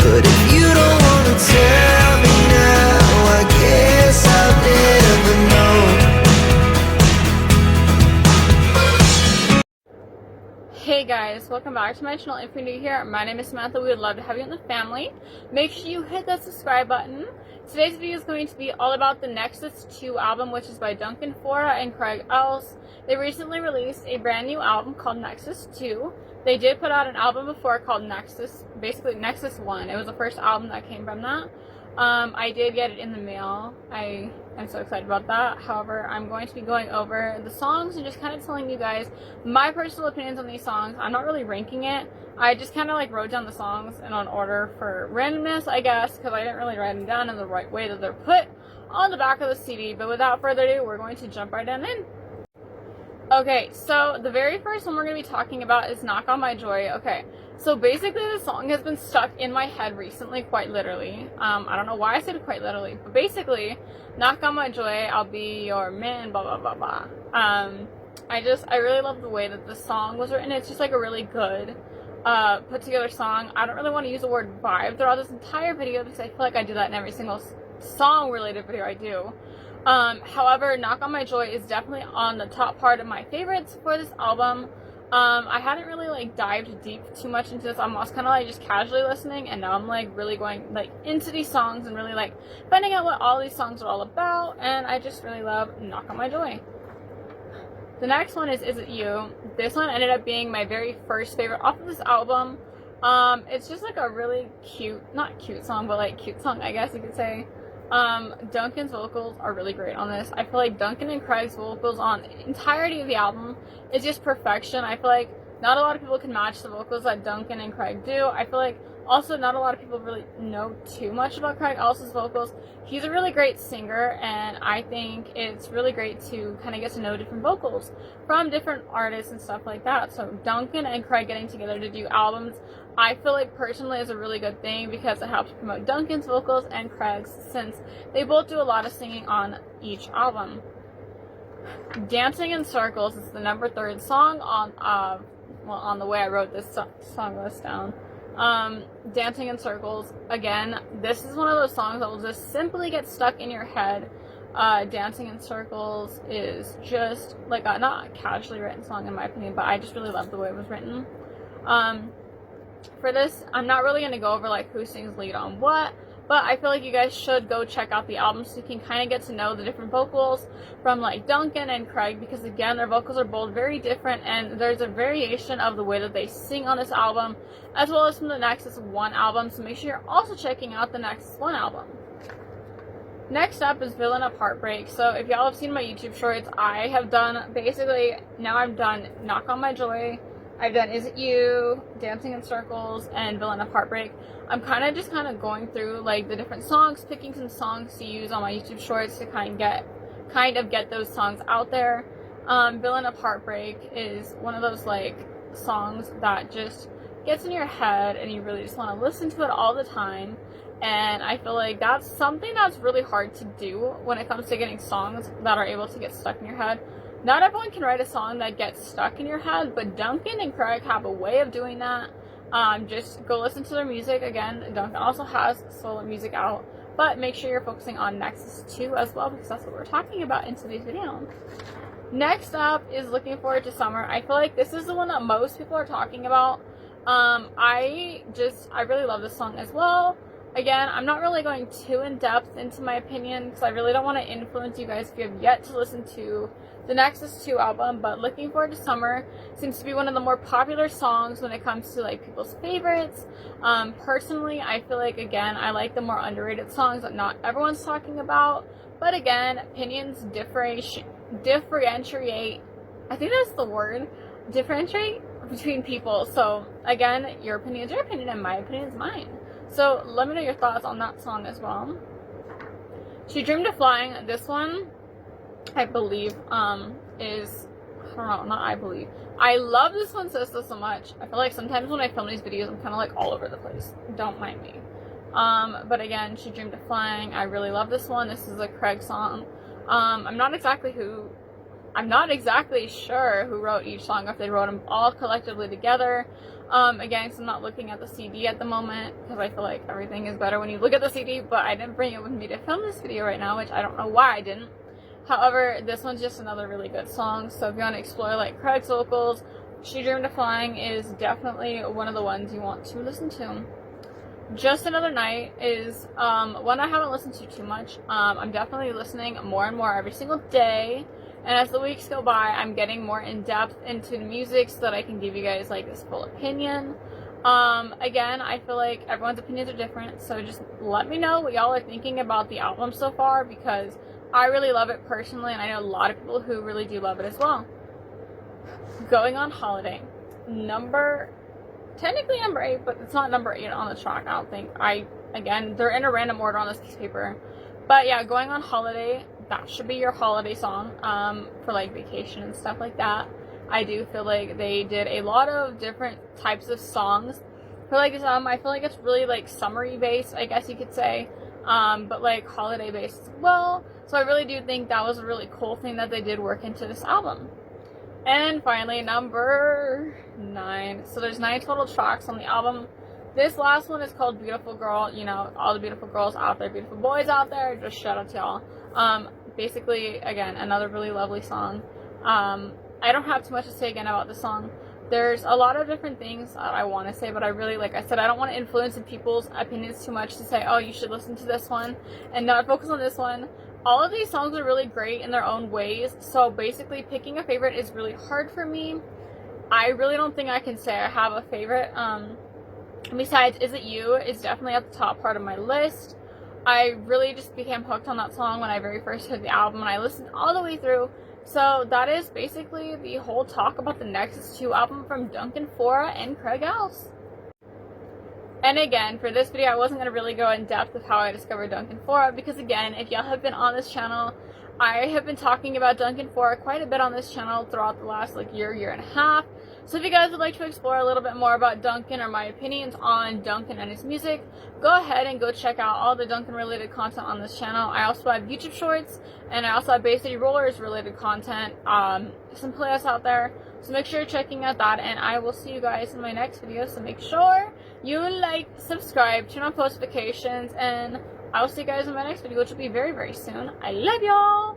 But if you don't wanna tell me now, I guess I'll never know. Hey guys, welcome back to my channel. If you're new here, my name is Samantha. We would love to have you in the family. Make sure you hit that subscribe button. Today's video is going to be all about the Nexus 2 album, which is by Duncan, Faure, and Craig Else. They recently released a brand new album called Nexus 2. They did put out an album before called Nexus, basically Nexus 1. It was the first album that came from that. I did get it in the mail. I am so excited about that. However, I'm going to be going over the songs and just kind of telling you guys my personal opinions on these songs. I'm not really ranking it. I just kind of like wrote down the songs in an order for randomness, I guess, because I didn't really write them down in the right way that they're put on the back of the CD. But without further ado, we're going to jump right in. Okay, so the very first one we're going to be talking about is Knock on My Joy. Okay, so basically the song has been stuck in my head recently, quite literally. I don't know why I said quite literally, but basically, Knock on My Joy, I'll be your man, blah, blah, blah, blah. I really love the way that the song was written. It's just like a really good, put together song. I don't really want to use the word vibe throughout this entire video because I feel like I do that in every single song related video I do. However, Knock on My Joy is definitely on the top part of my favorites for this album. I hadn't really like dived deep too much into this. I was kind of like just casually listening, and now I'm like really going like into these songs and really like finding out what all these songs are all about, and I just really love Knock on My Joy. The next one is It You? This one ended up being my very first favorite off of this album. It's just like a really cute, not cute song, but like cute song, I guess you could say. Duncan's vocals are really great on this. I feel like Duncan and Craig's vocals on the entirety of the album is just perfection. I feel like not a lot of people can match the vocals that Duncan and Craig do. I feel like also not a lot of people really know too much about Craig Else's vocals. He's a really great singer, and I think it's really great to kind of get to know different vocals from different artists and stuff like that. So Duncan and Craig getting together to do albums, I feel like personally is a really good thing because it helps promote Duncan's vocals and Craig's, since they both do a lot of singing on each album. Dancing in Circles is the number 3 song on the way I wrote this song list down. Dancing in Circles, again, this is one of those songs that will just simply get stuck in your head. Dancing in Circles is just like a not a casually written song in my opinion, but I just really love the way it was written. For this, I'm not really going to go over like who sings lead on what, but I feel like you guys should go check out the album so you can kind of get to know the different vocals from like Duncan and Craig, because again, their vocals are both very different, and there's a variation of the way that they sing on this album, as well as from the Nexus 1 album, so make sure you're also checking out the Nexus 1 album. Next up is Villain of Heartbreak. So if y'all have seen my YouTube shorts, I have done basically, now I've done Knock on My Joy, I've done Is It You, Dancing in Circles, and Villain of Heartbreak. I'm kind of going through like the different songs, picking some songs to use on my YouTube shorts to kind of get those songs out there. Villain of Heartbreak is one of those like songs that just gets in your head and you really just want to listen to it all the time. And I feel like that's something that's really hard to do when it comes to getting songs that are able to get stuck in your head. Not everyone can write a song that gets stuck in your head, but Duncan and Craig have a way of doing that. Just go listen to their music. Again, Duncan also has solo music out, but make sure you're focusing on Nexus 2 as well, because that's what we're talking about in today's video. Next up is Looking Forward to Summer. I feel like this is the one that most people are talking about. I really love this song as well. Again, I'm not really going too in depth into my opinion because I really don't want to influence you guys if you have yet to listen to the Nexus 2 album, but Looking Forward to Summer seems to be one of the more popular songs when it comes to like people's favorites. Personally, I feel like, again, I like the more underrated songs that not everyone's talking about, but again, opinions differentiate, I think that's the word, differentiate between people. So again, your opinion is your opinion and my opinion is mine. So let me know your thoughts on that song as well. She Dreamed of Flying. This one, I believe, is, I love this one so much. I feel like sometimes when I film these videos, I'm kind of like all over the place. Don't mind me. But again, She Dreamed of Flying. I really love this one. This is a Craig song. I'm not exactly sure who wrote each song, if they wrote them all collectively together. Again, so I'm not looking at the CD at the moment because I feel like everything is better when you look at the CD, but I didn't bring it with me to film this video right now, which I don't know why I didn't. However, this one's just another really good song, so if you want to explore like Craig's vocals, She Dreamed of Flying is definitely one of the ones you want to listen to. Just Another Night is one I haven't listened to too much. I'm definitely listening more and more every single day. And as the weeks go by, I'm getting more in depth into the music so that I can give you guys like this full opinion. Again, I feel like everyone's opinions are different, so just let me know what y'all are thinking about the album so far, because I really love it personally, and I know a lot of people who really do love it as well. Going on Holiday, technically number 8, but it's not number 8 on the track, I don't think. Again, they're in a random order on this piece of paper. But yeah, Going on Holiday, that should be your holiday song, for like vacation and stuff like that. I do feel like they did a lot of different types of songs for like this album. I feel like it's really like summery based, I guess you could say, but like holiday based as well. So I really do think that was a really cool thing that they did work into this album. And finally, number 9. So there's 9 total tracks on the album. This last one is called Beautiful Girl. You know, all the beautiful girls out there, beautiful boys out there, just shout out to y'all. Basically, again, another really lovely song. I don't have too much to say again about this song. There's a lot of different things that I want to say, but I really, like I said, I don't want to influence people's opinions too much to say, oh, you should listen to this one and not focus on this one. All of these songs are really great in their own ways, so basically picking a favorite is really hard for me. I really don't think I can say I have a favorite. Besides Is It You is definitely at the top part of my list. I really just became hooked on that song when I very first heard the album, and I listened all the way through. So that is basically the whole talk about the Nexus 2 album from Duncan, Faure, and Craig Else. And again, for this video, I wasn't going to really go in depth with how I discovered Duncan Faure, because again, if y'all have been on this channel, I have been talking about Duncan Faure quite a bit on this channel throughout the last like year and a half. So if you guys would like to explore a little bit more about Duncan or my opinions on Duncan and his music, go ahead and go check out all the Duncan related content on this channel. I also have YouTube shorts, and I also have Bay City Rollers related content, some playlists out there. So make sure you're checking out that, and I will see you guys in my next video. So make sure you like, subscribe, turn on post notifications, and I will see you guys in my next video, which will be very, very soon. I love y'all!